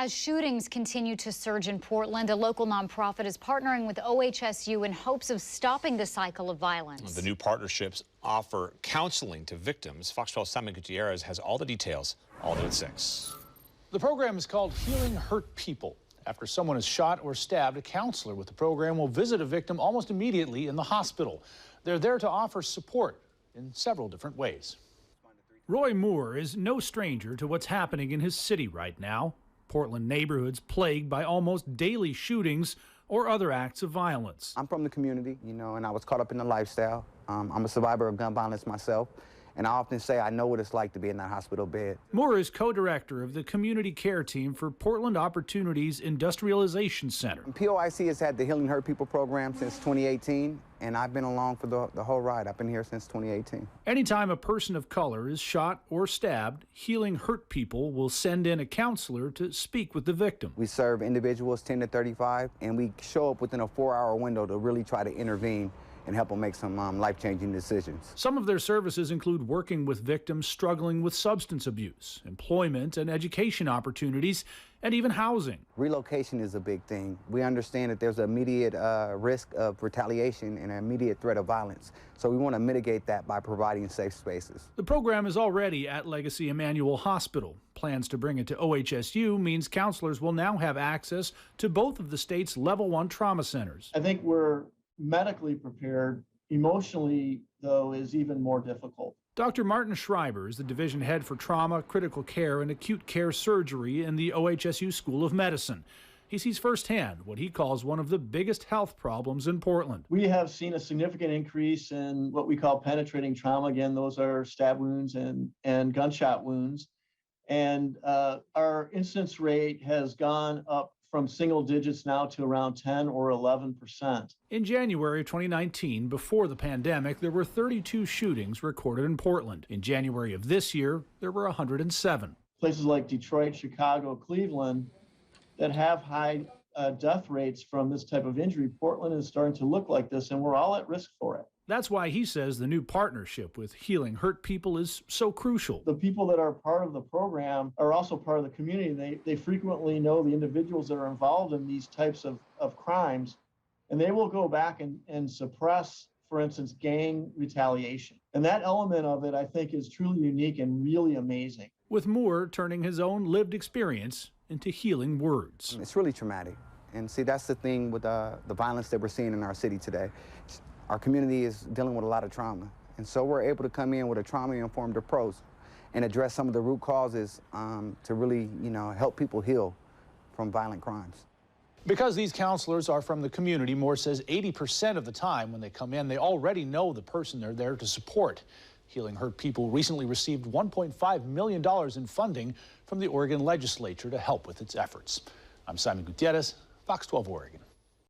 As shootings continue to surge in Portland, a local nonprofit is partnering with OHSU in hopes of stopping the cycle of violence. The new partnerships offer counseling to victims. Fox 12's Simon Gutierrez has all the details, all new at 6. The program is called Healing Hurt People. After someone is shot or stabbed, a counselor with the program will visit a victim almost immediately in the hospital. They're there to offer support in several different ways. Roy Moore is no stranger to what's happening in his city right now. Portland neighborhoods plagued by almost daily shootings or other acts of violence. I'm from the community, and I was caught up in the lifestyle. I'm a survivor of gun violence myself, and I often say I know what it's like to be in that hospital bed. Moore is co-director of the community care team for Portland Opportunities Industrialization Center. POIC has had the Healing Hurt People program since 2018, and I've been along for the whole ride. I've been here since 2018. Anytime a person of color is shot or stabbed, Healing Hurt People will send in a counselor to speak with the victim. We serve individuals 10 to 35, and we show up within a 4-hour window to really try to intervene and help them make some life-changing decisions. Some of their services include working with victims struggling with substance abuse, employment and education opportunities, and even housing. Relocation is a big thing. We understand that there's an immediate risk of retaliation and an immediate threat of violence. So we want to mitigate that by providing safe spaces. The program is already at Legacy Emmanuel Hospital. Plans to bring it to OHSU means counselors will now have access to both of the state's Level 1 trauma centers. I think we're medically prepared. Emotionally, though, is even more difficult. Dr. Martin Schreiber is the division head for trauma, critical care, and acute care surgery in the OHSU School of Medicine. He sees firsthand what he calls one of the biggest health problems in Portland. We have seen a significant increase in what we call penetrating trauma. Again, those are stab wounds and gunshot wounds. And our incidence rate has gone up from single digits now to around 10 or 11%. In January 2019, before the pandemic, there were 32 shootings recorded in Portland. In January of this year, there were 107. Places like Detroit, Chicago, Cleveland that have high death rates from this type of injury, Portland is starting to look like this, and we're all at risk for it. That's why he says the new partnership with Healing Hurt People is so crucial. The people that are part of the program are also part of the community. They frequently know the individuals that are involved in these types of crimes, and they will go back and suppress, for instance, gang retaliation. And that element of it, I think, is truly unique and really amazing. With Moore turning his own lived experience into healing words. It's really traumatic. And see, that's the thing with the violence that we're seeing in our city today. Our community is dealing with a lot of trauma. And so we're able to come in with a trauma-informed approach and address some of the root causes to really, help people heal from violent crimes. Because these counselors are from the community, Moore says 80% of the time when they come in, they already know the person they're there to support. Healing Hurt People recently received $1.5 million in funding from the Oregon legislature to help with its efforts. I'm Simon Gutierrez, Fox 12 Oregon.